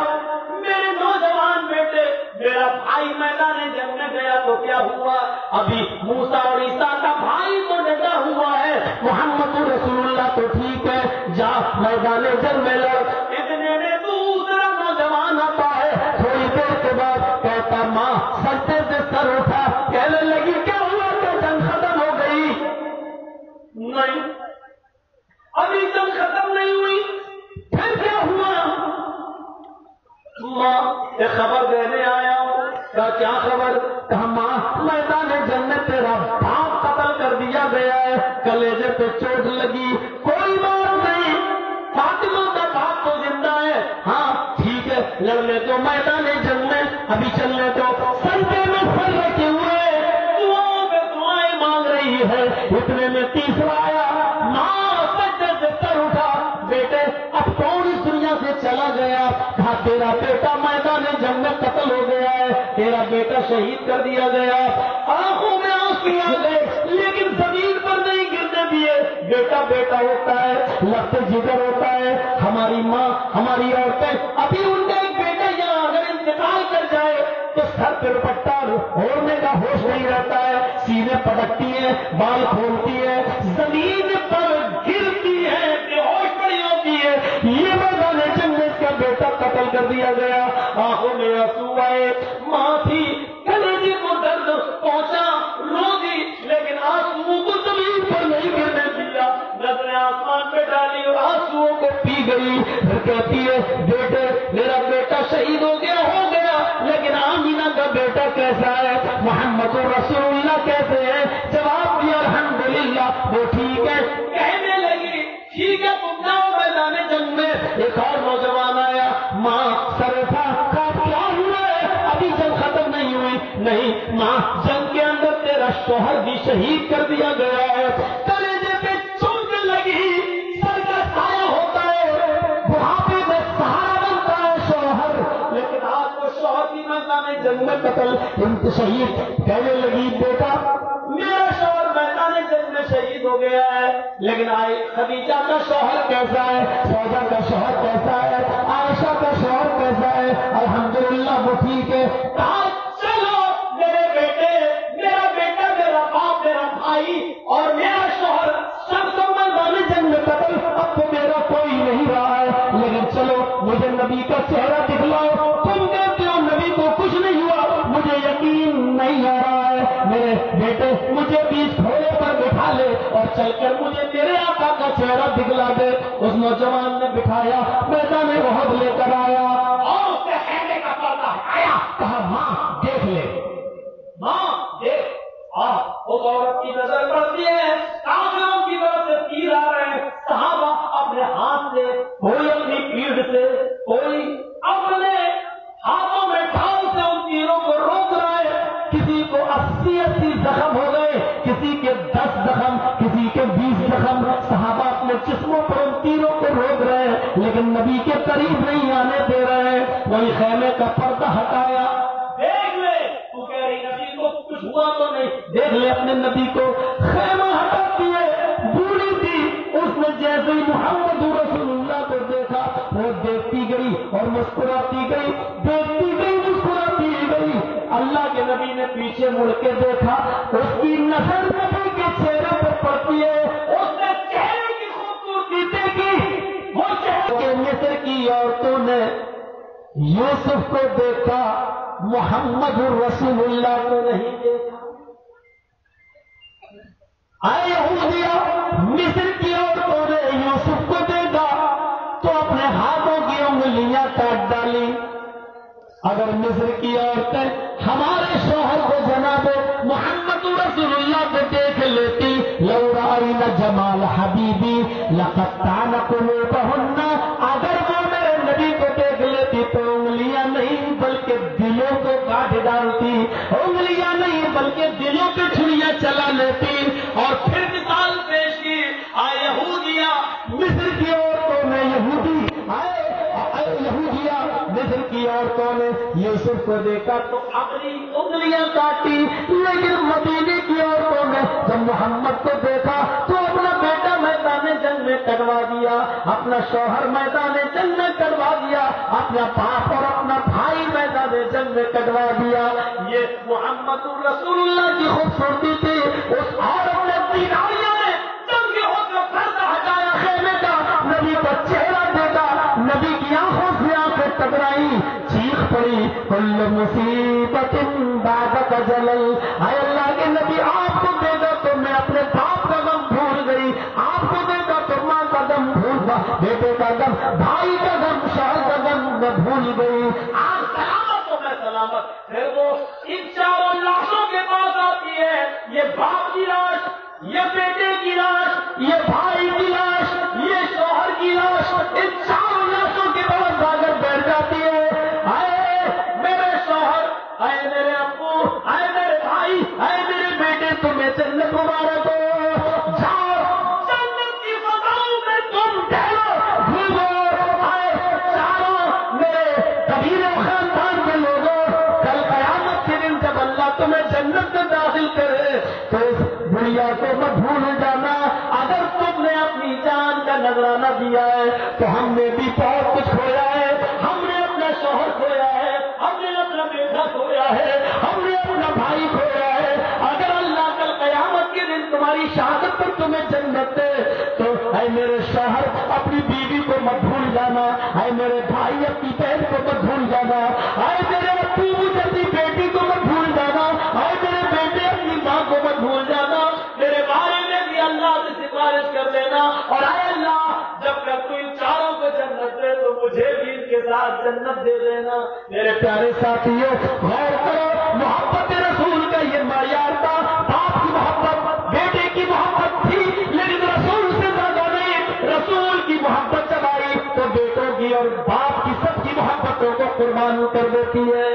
Speaker 2: میرے نوجوان بیٹے, میرا بھائی میدان جنگ میں گیا تو کیا ہوا؟ ابھی موسیٰ اور عیسیٰ کا بھائی تو ڈٹا ہوا ہے, محمد رسول اللہ تو ٹھیک ہے, جا میدان جنگ میں لڑ. اتنے میں دوسرا نوجوان آتا ہے, تھوڑی دیر کے بعد کہتا ماں سجدے سے سر اٹھا, کہنے لگی کیا ہوا, تو جنگ ختم ہو گئی؟ نہیں, ابھی جنگ ختم نہیں ہوئی. پھر کیا ہوا؟
Speaker 1: ایک خبر دینے آیا ہوں. کہا کیا خبر؟ کہا ماں میدان جنت تیرا باپ قتل کر دیا گیا ہے, کلیجے پہ چوٹ لگی, کوئی بات نہیں, فاطمہ کا باپ تو زندہ ہے. ہاں ٹھیک ہے, لڑنے تو میدان جنت, ابھی چلنے تو. سجدے میں سر رکھے ہوئے دعاؤں میں دعائیں مانگ رہی ہے. اتنے میں تیسرا آیا, ماں سجدے سے سر اٹھا, بیٹے اب کون اس دنیا سے چلا گیا؟ کہا تیرا بیٹا میدان جنگ میں قتل ہو گیا ہے, تیرا بیٹا شہید کر دیا گیا. آنکھوں میں آنسو آ گئے لیکن زمین پر نہیں گرنے دیے. بیٹا بیٹا ہوتا ہے, لگتے جگر ہوتا ہے. ہماری ماں ہماری عورتیں ابھی ان کا ایک بیٹا یہاں اگر انتقال کر جائے تو سر پہ دوپٹہ اوڑھنے کا ہوش نہیں رہتا ہے, سینے پٹکتی ہے, بال کھولتی ہے, زمین پر گرتی ہے, بے ہوش پڑی ہوتی ہے. یہ میدان جنگ میں اس کا بیٹا قتل کر دیا گیا. آنکھوں میں آنسو آئے, ماں تھی کلیجے کو درد پہنچا, رو دی, لیکن آنسوؤں کو زمین پر نہیں گرنے دیا. نظریں آسمان پہ ڈالی اور آنسوؤں کو پی گئی. پھر کہتی ہے بیٹے میرا بیٹا شہید ہو گیا, لیکن آمینہ کا بیٹا کیسا ہے؟ محمد رسول اللہ کیسے ہیں؟ جواب دیا الحمدللہ, وہ ٹھیک ہے. کہنے لگی ٹھیک ہے تم جاؤ میدان جنگ میں. ایک اور نوجوان آیا, ماں سر اٹھا, کیا ہوا ہے؟ ابھی جنگ ختم نہیں ہوئی. نہیں ماں, جنگ کے اندر تیرا شوہر بھی شہید کر دیا گیا ہے. کلیجے پہ چوٹ لگی, سر کا سایہ ہوتا ہے, بڑھاپے میں سہارا بنتا ہے شوہر, لیکن آج وہ شوہر کی میدان جنگ میں قتل شہید. کہنے لگی بیٹا میرا شوہر میدان جنگ میں شہید ہو گیا ہے, لیکن آئی خدیجہ کا شوہر کیسا ہے, سودا کا شوہر کیسا ہے, عائشہ کا شوہر کیسا ہے؟ الحمدللہ وہ ٹھیک ہے. کہا چلو میرے بیٹے, میرا بیٹا, میرا باپ, میرا بھائی اور میرا شوہر سب کو میدان جنگ میں قتل. اب تو میرا کوئی نہیں رہا ہے, لیکن چلو مجھے نبی کا چہرہ دکھلاؤ. تم کہتے ہو نبی کو کچھ نہیں ہوا, مجھے یقین نہیں آ رہا ہے. میرے بیٹے مجھے بیچ گھوڑے پر بٹھا لے اور چل کر مجھے تیرے آقا کا چہرہ دکھلا دے. اس نوجوان نے بٹھایا, میدان احد لے کر آیا اور اس نے خیمے کا پردہ ہٹایا. کہا ماں دیکھ لے, ماں دیکھ. اس عورت کی نظر پڑتی ہے, کافروں کی طرف سے تیر آ رہے ہیں. صحابہ اپنے ہاتھ سے, کوئی اپنی پیٹھ سے, کوئی اپنے ہاتھوں میں ڈھال سے ان تیروں کو روک رہا ہے. کسی کو 80 زخم ہو گئے, کسی کے 10 زخم, کسی کے 20 زخم. صحابہ اپنے جسموں پر ان تیروں کو روک رہے ہیں, لیکن نبی کے قریب نہیں آنے دے رہے ہیں. وہی خیمے کا پردہ ہٹایا. دیکھ لے, تو کہہ رہی نبی کو کچھ ہوا تو نہیں, دیکھ لے اپنے نبی کو. خیمہ ہٹاتی ہے, بوڑھی تھی, اس نے جیسے ہی محمد رسول اللہ کو دیکھا وہ دیکھتی گئی اور مسکراتی گئی, دیکھتی گئی مسکراتی گئی. اللہ کے نبی نے پیچھے مڑ کے دیکھا, اس کی نظر نبی کے چہرے پر پڑتی ہے. اس نے چہرے کی خوبصورتی دیکھی, وہ چہرے کے مصر کی عورتوں نے یوسف کو دیکھا, محمد رسول اللہ کو نہیں دیکھا. اے یہودیہ, مصر کی عورتوں نے یوسف کو دیکھا تو اپنے ہاتھوں کی انگلیاں کاٹ ڈالی. اگر مصر کی عورتیں ہمارے شوہر کو جناب محمد رسول اللہ کو دیکھ لیتی, لو رأینا جمال حبیبی لقطعن قلوبہن, اگر وہ میرے نبی کو دیکھ لیتی تو انگلیاں نہیں بلکہ دلوں کو کاٹ ڈالتی, انگلیاں نہیں بلکہ دلوں پہ چھریاں چلا لیتی. اور پھر مثال پیش کی, آئے یہودیہ, مصر کی عورتوں نے یہودی, یہودیہ مصر کی عورتوں نے یوسف کو دیکھا تو اپنی انگلیاں کاٹی, لیکن مدینے کی عورتوں نے جب محمد کو دیکھا تو اپنا بیٹا میدان جنگ میں کٹوا دیا, اپنا شوہر میدان جنگ میں کٹوا دیا, اپنا باپ اور اپنا بھائی میدان جنگ میں کٹوا دیا. یہ محمد رسول اللہ کی خوبصورتی تھی. اس عورت نے دیواریوں نے جنگ کے ہو کر پردہ ہٹایا خیمے کا, نبی کا چہرہ دیکھا, نبی کی آنکھوں سے آنکھیں ٹکرائی, چیخ پڑی, کل مصیبت بعدک جلل. اے اللہ کے نبی, آپ کو دیکھا تو میں اپنے باپ کا غم بھول گئی, آپ کو دیکھا تو ماں کا غم بھول گا, بیٹے کا غم, بھائی کا غم, شوہر کا غم میں بھول گئی. آپ سلام بیٹے کی لاش، یہ بھائی کی لاش، یہ شوہر کی لاش، ان چاروں لاشوں کے پاس آ کر بیٹھ جاتی ہے. اے میرے شوہر، اے میرے ابو، اے میرے بھائی، اے میرے بیٹے، تمہیں جنت مبارک ہو. جاؤ جنت کی فضاؤں میں تم ٹہلو گھومو. اے چاروں میرے قبیلے و خاندان کے لوگوں، کل قیامت کے دن جب اللہ تمہیں جنت میں داخل کرے تو اس دنیا کو مت بھول جانا. اگر تم نے اپنی جان کا نذرانہ دیا ہے تو ہم نے بھی بہت کچھ کھویا ہے. ہم نے اپنا شوہر کھویا ہے، ہم نے اپنا بیٹا کھویا ہے، ہم نے اپنا بھائی کھویا ہے. اگر اللہ کل قیامت کے دن تمہاری شہادت پر تمہیں جنت دے تو اے میرے شوہر اپنی بیوی کو مت بھول جانا، اے میرے بھائی اپنی بہن کو مت بھول جانا، اے میرے ابو اپنی بیٹی کو مت بھول جانا، اے میرے بیٹے اپنی ماں کو مت بھول جانا. میرے بارے میں بھی اللہ سے سفارش کر دینا. اور اے اللہ جب تک تو ان چاروں کو جنت دے تو مجھے بھی ان کے ساتھ جنت دے دینا. میرے پیارے ساتھیوں، غور کرو، محبت رسول کا یہ معیار تھا. باپ کی محبت، بیٹے کی محبت تھی، لیکن رسول سے زیادہ نہیں. رسول کی محبت جب آئی تو بیٹوں کی اور باپ کی سب کی محبتوں کو قربان کر دیتی ہے.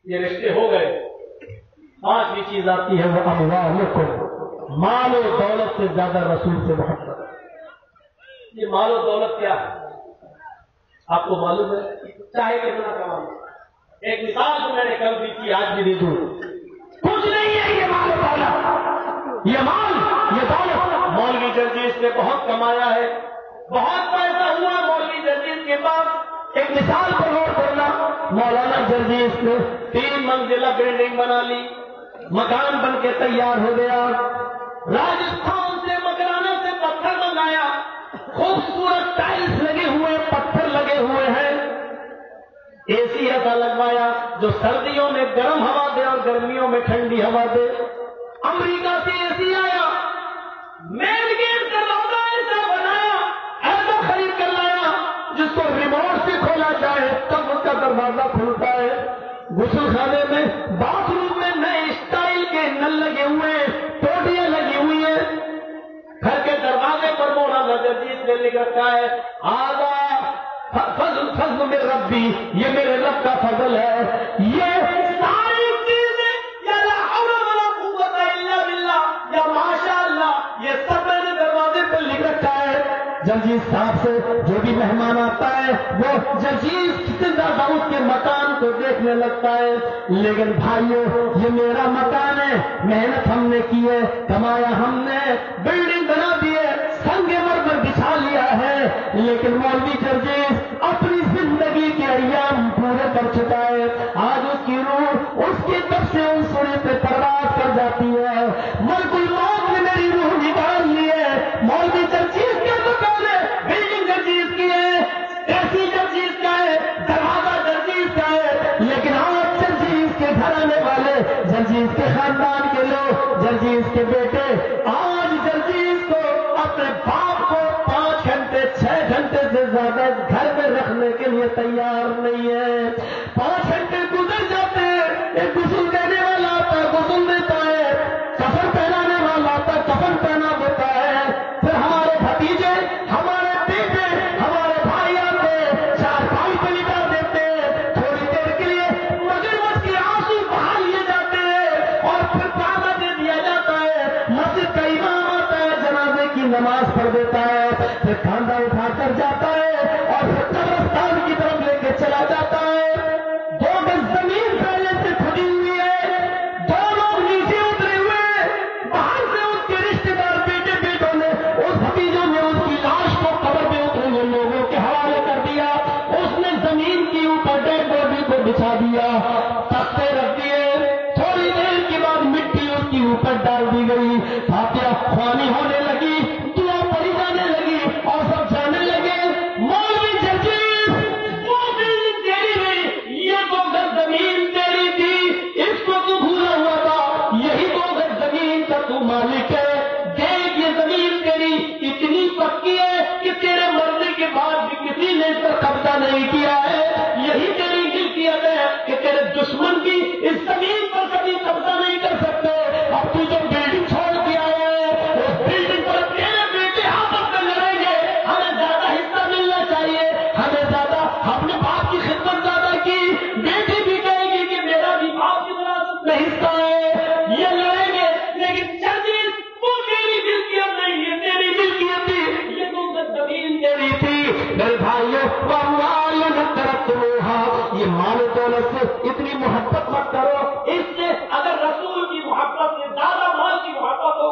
Speaker 1: یہ رشتے ہو گئے. پانچویں چیز آتی ہے وہ اموالکم، مال و دولت سے زیادہ رسول سے محبت. یہ مال و دولت کیا ہے آپ کو معلوم ہے؟ چاہے کتنا کماؤ. ایک مثال تو میں نے کل بھی کی، آج بھی دے دوں. کچھ نہیں ہے یہ مال و دولت. یہ مال، یہ دولت مولوی جرجیس نے بہت کمایا ہے، بہت پیسہ ہوا مولوی جرجیس کے پاس. ایک مثال پر غور کرنا، مولانا جرجیس نے 3 منزلہ بلڈنگ بنا لی، مکان بن کے تیار ہو گیا. راجستھان سے مکرانہ سے پتھر منگایا، خوبصورت ٹائلز لگے ہوئے، پتھر لگے ہوئے ہیں. اے سی ایسا لگوایا جو سردیوں میں گرم ہوا دے اور گرمیوں میں ٹھنڈی ہوا دے. امریکہ سے اے سی آیا، مین گیٹ کا دروازہ ایسا بنایا، ایسا خرید کر لایا جس کو ریموٹ سے کھولا جائے تب اس کا دروازہ کھلتا ہے. غسل خانے میں، باتھ روم میں نئے اسٹائل کے نل لگے ہوئے، ٹوٹیاں لگی ہوئی ہیں. گھر کے دروازے پر مولانا جرجیس نے لکھ رکھا ہے آگا فضل میں ربی، یہ میرے رب کا فضل ہے. یہ ساری چیزیں یا لا حول ولا قوت الا باللہ یا ماشاء اللہ، یہ سب میں نے دروازے پر لکھ رکھا ہے. جرجیس صاحب سے جو بھی مہمان آتا ہے وہ جرجیس سے زیادہ اس کے مکان کو دیکھنے لگتا ہے. لیکن بھائیو، یہ میرا مکان ہے، محنت ہم نے کی ہے، کمایا ہم نے، بلڈنگ بنا دی ہے، سنگ مرمر بچھا لیا ہے. لیکن مولوی جرجیس اپنی زندگی کے ایام پورے کر چکا ہے. آج اس کی روح اس کے طرف سے ان سونے پہ پرواز کر جاتی ہے. ملک الموت نے میری روح نکال لی ہے. مولوی جرجیس کے مکان ہے، بلڈنگ جرجیس کی ہے، ایسی جرجیس کا ہے، دروازہ جرجیس کا ہے. لیکن آج جرجیس کے گھرانے والے، جرجیس کے خاندان کے لوگ، جرجیس کے بیٹے آج جرجیس کو اپنے باپ کو 5 گھنٹے 6 گھنٹے سے زیادہ گھر میں رکھنے کے لیے تیار نہیں ہے. 5 گھنٹے گزر جاتے ہیں، ایک غسل دینے والا آتا ہے، غسل دیتا ہے، کفن پہنانے والا آتا ہے، کفن پہنا دیتا ہے. پھر ہمارے بھتیجے، ہمارے بیٹے، ہمارے بھائی آتے چارپائی پہ لٹا دیتے، تھوڑی دیر کے لیے مگرمچھ کے آنسو بہا لیے جاتے ہیں اور پھر پردہ دے دیا جاتا ہے. مسجد کا امام آتا ہے، جنازے کی نماز پڑھ دیتا ہے، پھر کاندھا اٹھا کر جاتا ہے اور پھر قبرستان کی طرف لے کے چلا جاتا ہے. 2 گز زمین پہلے سے کھدی ہوئی ہے، 2 لوگ نیچے اترے ہوئے، باہر سے اس کے رشتے دار بیٹے بیٹوں نے، اس بھتیجوں نے اس کی لاش کو قبر میں اترے ہوئے لوگوں کے حوالے کر دیا. اس نے زمین کے اوپر ڈیڈ باڈی کو بچھا دیا، تختے رکھ دیے، تھوڑی دیر کے بعد مٹی اس کے اوپر ڈال دی گئی. فاتحہ خوانی ہونے لگی، دعا پڑھی جانے لگی اور سب جانے لگے. مولوی جرجیس، وہ بلڈنگ تیری نہیں، یہ 2 گز زمین تیری تھی، اس کو تو بھولا ہوا تھا، یہی 2 گز زمین کا تو مالک ہے. دیکھ یہ زمین تیری اتنی پکی ہے کہ تیرے مرنے کے بعد بھی کسی نے اس پر قبضہ نہیں کیا ہے. یہی تیری ملکیت ہے کہ تیرے دشمن بھی اس زمین پر کبھی قبضہ نہیں کر سکتے. اب تو جو بلڈنگ چھوڑ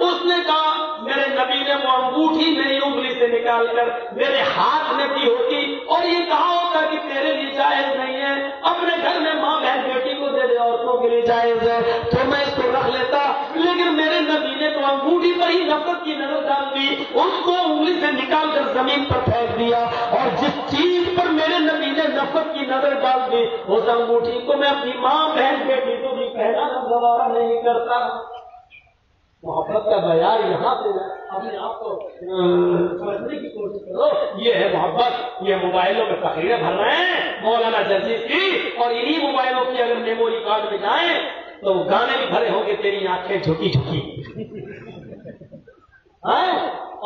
Speaker 1: اس نے کہا میرے نبی نے وہ انگوٹھی میری انگلی سے نکال کر میرے ہاتھ میں دی ہوتی اور یہ کہا ہوتا کہ تیرے لیے جائز نہیں ہے، اپنے گھر میں ماں بہن بیٹی کو دے دے، عورتوں کے لیے جائز ہے، تو میں اس کو رکھ لیتا، لیکن میرے نبی نے تو انگوٹھی پر ہی نفرت کی نظر ڈال دی، اس کو انگلی سے نکال کر زمین پر پھینک دیا، اور جس چیز پر میرے نبی نے نفرت کی نظر ڈال دی اس انگوٹھی کو میں اپنی ماں بہن بیٹی کو بھی پہنانا گوارا نہیں کرتا۔ محبت کا معیار یہاں سے اپنے آپ کو سمجھنے کی کوشش کرو، یہ ہے محبت۔ یہ موبائلوں میں تقریریں بھر رہے ہیں مولانا جرجیت کی، اور انہی موبائلوں کی اگر میموری کارڈ میں جائیں تو وہ گانے بھی بھرے ہوں گے تیری آنکھیں جھکی جھکی،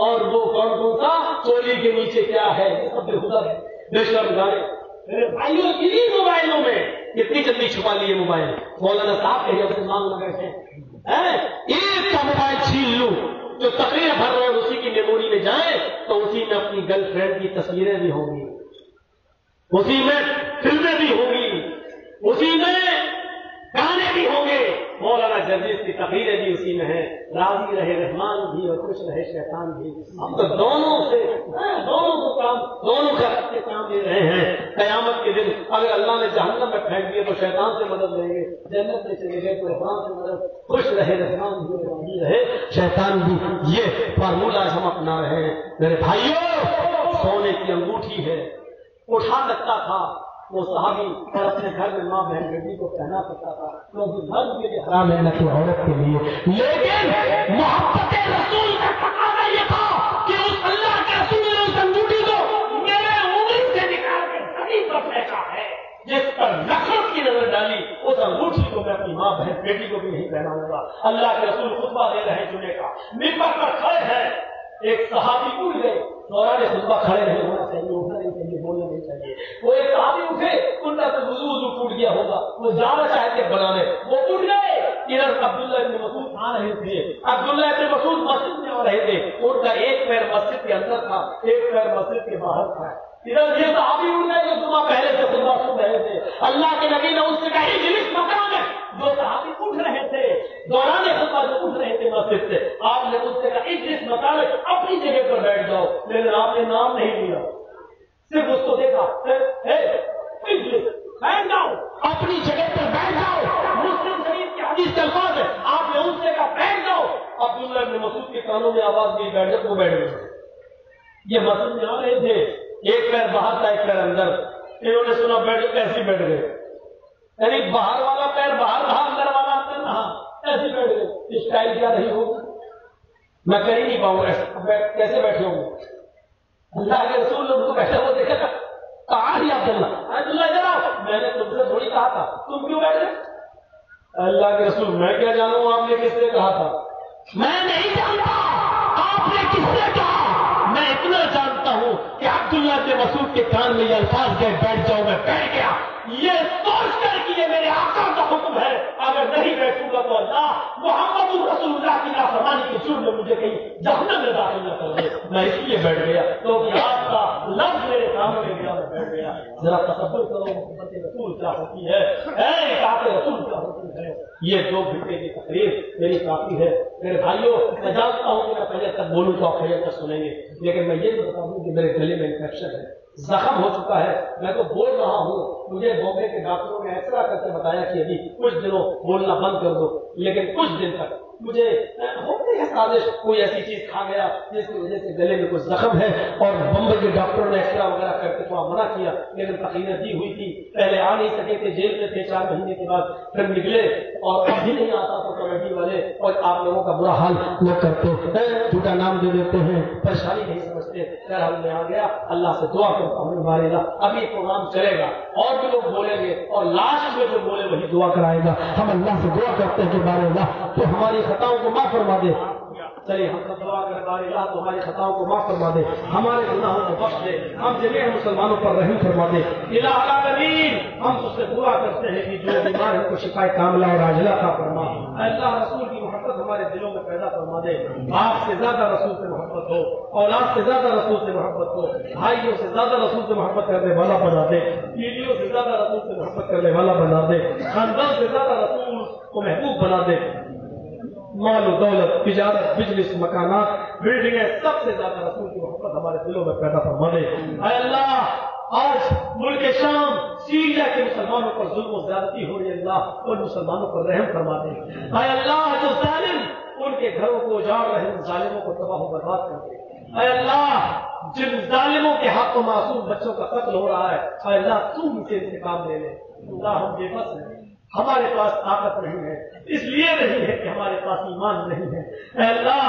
Speaker 1: اور وہ کون سا چولی کے نیچے کیا ہے، بے شرم گانے۔ میرے بھائیوں انہی موبائلوں میں کتنی جلدی چھپا لیے موبائل۔ مولانا صاحب کہیں اسے مانگ لگے تھے ایک کا موبائل چھین لوں جو تقریر بھر رہے ہیں اسی کی میموری میں جائیں تو اسی میں اپنی گرل فرینڈ کی تصویریں بھی ہوں گی، اسی میں فلمیں بھی ہوں گی، اسی میں گانے بھی ہوں گے۔ مولانا جرجیت کی تقریریں بھی اسی میں ہیں، راضی رہے رحمان بھی اور خوش رہے شیطان بھی۔ ہم تو دونوں کا کام لے رہے ہیں۔ قیامت کے دن اگر اللہ نے جہنم میں پھینک دیا تو شیطان سے مدد لیں گے، جنت میں چلے گئے تو رحمان سے مدد، خوش رہے رحمان بھی راضی رہے شیطان بھی۔ یہ فارمولہ ہم اپنا رہے ہیں۔ میرے بھائیوں، سونے کی انگوٹھی ہے، اٹھا سکتا تھا وہ صحابی اور اپنے گھر میں ماں بہن بیٹی کو پہنا سکتا تھا، کیونکہ مرد کے لیے حرام ہے نہ کہ عورت کے لیے، لیکن محبت رسول کا تقاضا یہ تھا کہ اس اللہ کے رسول نے اس انگوٹھی کو میرے انگلی سے نکال کر زمین پر پھینکا ہے، جس پر نفرت کی نظر ڈالی اس انگوٹھی کو میں اپنی ماں بہن بیٹی کو بھی نہیں پہناؤں گا۔ اللہ کے رسول خطبہ دے رہے ہیں جمعے کا، منبر پر کھڑے ہیں، ایک صحابی اٹھ گئے، دوران خطبہ کھڑے نہیں ہونا چاہیے، اٹھنا نہیں چاہیے، بولنا نہیں چاہیے۔ وہ ایک صحابی اٹھے، ان کا تو وضو ٹوٹ گیا ہوگا، وہ جانا چاہتے بنانے، وہ اٹھ گئے، ادھر عبداللہ ابن مسعود آ رہے تھے، عبداللہ ابن مسعود مسجد میں آ رہے تھے، ان کا ایک پیر مسجد کے اندر تھا، ایک پیر مسجد کے باہر تھا۔ ادھر یہ صحابی اٹھ گئے جو صبح پہلے سے خطبہ سن رہے تھے، اللہ کے نبی نے ان سے کہا اجلس مکان میں، جو صحابی اٹھ رہے تھے دوران خطبہ جو اٹھ رہے تھے مسجد سے، آپ نے ان سے کہا اجلس مکان میں، اپنی جگہ پر بیٹھ جاؤ، لیکن آپ نے نام نہیں لیا، صرف اس کو دیکھا، اجلس بیٹھ جاؤ، اپنی جگہ پر بیٹھ جاؤ، مسلم شریف کی حدیث کے الفاظ ہے، آپ نے ان سے کہا بیٹھ جاؤ، عبداللہ ابن مسعود کے کانوں میں آواز دی بیٹھ جاؤ، وہ بیٹھ گئے۔ یہ مسجد میں آ رہے تھے، ایک پیر باہر تھا ایک پیر اندر، انہوں نے سنا بیٹھ ایسے بیٹھ گئے، یعنی باہر والا پیر باہر رہا، اندر والا اندر رہا، ایسے بیٹھ گئے۔ اسٹائل کیا رہی ہوگی میں کر ہی نہیں پاؤں گا، کیسے بیٹھے ہوں گے؟ اللہ کے رسول نے ان کو بیٹھے ہوئے دیکھا تھا، کہاں ہی عبداللہ ادھر آؤ، میں نے تم سے تھوڑی کہا تھا تم کیوں بیٹھے؟ اللہ کے رسول میں کیا جانوں آپ نے کس سے کہا تھا؟ میں نہیں جانتا آپ نے کس سے کہا، میں اتنا جانتا ہوں کہ عبداللہ کے مسعود کے کان میں یہ الفاظ گئے بیٹھ جاؤ، میں بیٹھ گیا، یہ سوچ کر کہ یہ میرے آقا کا حکم ہے، اگر نہیں بیٹھوں گا تو اللہ محمد رسول اللہ کی نافرمانی کے جرم میں مجھے کہیں جہنم میں داخل نہ کر دے، میں اس لیے بیٹھ گیا، تو آپ کا لفظ میرے سامنے گیا، میں بیٹھ گیا۔ ذرا تصور کرو محبت رسول کیا ہوتی ہے، اطاعت رسول کیا ہوتی ہے۔ یہ 2 گھنٹے کی تقریر میری کافی ہے۔ میرے بھائیوں، میں جانتا ہوں کہ میں پہلے تک بولوں تو آپ پہلے تک سنیں گے، لیکن میں یہ بتا دوں کہ میرے گلے میں انفیکشن ہے، زخم ہو چکا ہے، میں تو بول رہا ہوں، مجھے بومبے کے ڈاکٹروں نے ایکسرا کر کے بتایا کہ ابھی کچھ دنوں بولنا بند کر دو، لیکن کچھ دن تک مجھے ہوتی ہے سازش، کوئی ایسی چیز کھا گیا جس کی وجہ سے گلے میں کچھ زخم ہے، اور بمبئی کے ڈاکٹروں نے ایکسرا وغیرہ کر کے تھوڑا منع کیا، لیکن تقریریں دی ہوئی تھی، پہلے آ نہیں سکے تھے، جیل میں تھے 4 مہینے کے بعد پھر نکلے، اور اب بھی نہیں آتا تو کمیٹی والے اور آپ لوگوں کا برا حال لوگ کرتے ہیں، جھوٹا نام دے دیتے ہیں، پریشانی نہیں سمجھتے۔ خیر حال میں آ گیا، اللہ سے دعا کرتا ہوں ہمارے لا ابھی پروگرام چلے گا اور بھی لوگ بولیں گے، اور لاسٹ میں جو بولے وہی دعا کرائے گا۔ ہم اللہ سے دعا کرتے ہیں کہ بارے اللہ تو ہماری خطاؤں کو معاف فرما دے۔ چلیے ہم سب دعا کریں، بارے اللہ تو ہماری خطاؤں کو معاف فرما دے، ہمارے گناہوں کو بخش دے، ہم جميع مسلمانوں پر رحم فرما دے۔ الہ العالمین، ہم اس سے دعا کرتے ہیں کہ جو بیمار ہیں کو شفائے کاملہ اور عاجلہ عطا فرما۔ اللہ رسول کی محبت ہمارے دلوں میں پیدا فرما دے، باپ سے زیادہ رسول سے محبت ہو، اولاد سے زیادہ رسول سے محبت ہو، بھائیوں سے زیادہ رسول سے محبت کرنے والا بنا دے، بیویوں سے زیادہ رسول سے محبت کرنے والا بنا دے، خاندان سے زیادہ رسول کو محبوب بنا دے۔ مال و دولت، تجارت، بزنس، مکانات، بلڈنگیں، سب سے زیادہ رسول کی محبت ہمارے دلوں میں پیدا فرما دے۔ اے اللہ آج ملک شام سیریا کے مسلمانوں پر ظلم و زیادتی ہو رہی ہے، اللہ ان مسلمانوں پر رحم فرما دے۔ اے اللہ جو ظالم ان کے گھروں کو اجاڑ رہے ہیں، ظالموں کو تباہ و برباد کر دے۔ اے اللہ جن ظالموں کے ہاتھوں معصوم بچوں کا قتل ہو رہا ہے، اے اللہ تو ان سے انتقام لے لے۔ اللہ ہم بے بس ہیں، ہمارے پاس طاقت نہیں ہے، اس لیے نہیں ہے کہ ہمارے پاس ایمان نہیں ہے۔ اے اللہ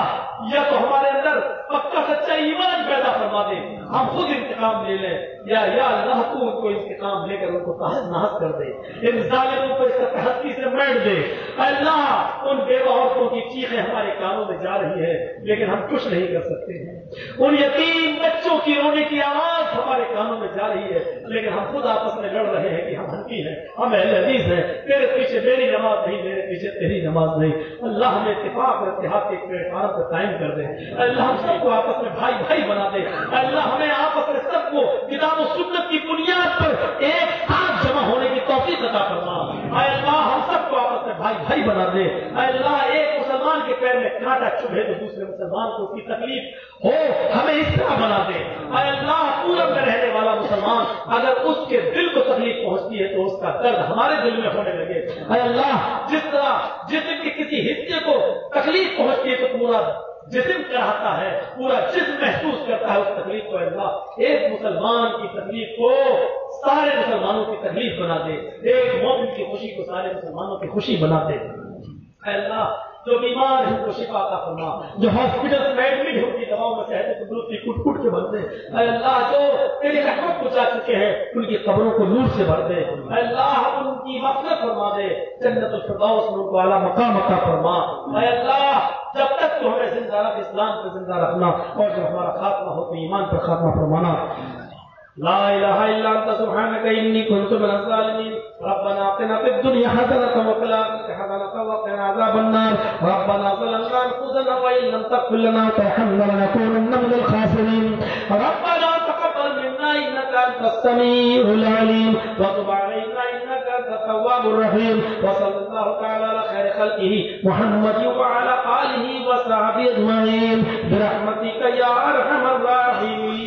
Speaker 1: یا تو ہمارے اندر پکا سچا ایمان پیدا فرما دے، ہم خود انتقام لے لیں، یا اللہ تو ان کو انتقام لے کر ان کو تحس نحس کر دے، ان ظالموں کو اس ہستی سے میٹ دے۔ اے اللہ ان بیوہ عورتوں کی چیخیں ہمارے کانوں میں جا رہی ہے لیکن ہم کچھ نہیں کر سکتے ہیں، ان یتیم بچوں کی رونے کی آواز ہمارے کانوں میں جا رہی ہے لیکن ہم خود آپس میں لڑ رہے ہیں کہ ہم حنفی ہیں، ہم اہل حدیث ہیں، تیرے پیچھے میری نماز نہیں، میرے پیچھے تیری نماز نہیں۔ اللہ ہمیں اتفاق اور اتحاد کے پلیٹ فارم پر قائم کر دے۔ اللہ ہم سب کو آپس میں بھائی بھائی بنا دے۔ اللہ ہمیں آپس میں سب کو کتاب و سنت کی بنیاد پر ایک ساتھ جمع ہونے کی توفیق عطا فرما۔ اے اللہ ہم سب کو آپس میں بھائی بھائی بنا دے۔ اے اللہ ایک مسلمان کے پیر میں کانٹا چبھے تو دوسرے مسلمان کو اس کی تکلیف ہو، ہمیں اس طرح بنا دے۔ اے اللہ پورب میں رہنے والا مسلمان اگر اس کے دل کو تکلیف پہنچتی ہے تو اس کا درد ہمارے دل میں ہونے لگے۔ اے اللہ جس طرح جسم کے کسی حصے کو تکلیف پہنچتی ہے تو پورا جسم کراتا ہے، پورا جسم محسوس کرتا ہے اس تکلیف کو۔ اللہ ایک مسلمان کی تکلیف کو سارے مسلمانوں کی تکلیف بنا دے، ایک مومن کی خوشی کو سارے مسلمانوں کی خوشی بنا دے۔ اے اللہ جو بیمار ہیں ان کو شفا عطا فرما، جو ہاسپٹل میں ایڈمٹ ہیں ان کی دواؤں میں صحت تندرستی کٹ کٹ کے بھر دے۔ اے اللہ جو تیری رحمت کو چاہ چکے ہیں ان کی قبروں کو نور سے بھر دے۔ اے اللہ ان کی مغفرت فرما دے، جنت الفردوس میں ان کو اعلیٰ مقام عطا فرما۔ اے اللہ جب تک تو ہمیں زندہ رکھ، اسلام پہ زندہ رکھنا، اور جب ہمارا خاتمہ ہو تو ایمان پر خاتمہ فرمانا۔ لا الہ الا انت سبحانک انی کنت من الظالمین۔ ربنا آتنا فی الدنیا حسنۃ وفی الآخرۃ حسنۃ وقنا عذاب النار۔ ربنا ظلمنا انفسنا وان لم تغفر لنا وترحمنا لنكونن من الخاسرین۔ ربنا تقبل منا انک انت السمیع العلیم وتب علینا انک انت التواب الرحیم۔ وصلی اللہ تعالی علی خیر خلقہ محمد وعلی آلہ وصحبہ اجمعین برحمتک یا ارحم الراحمین۔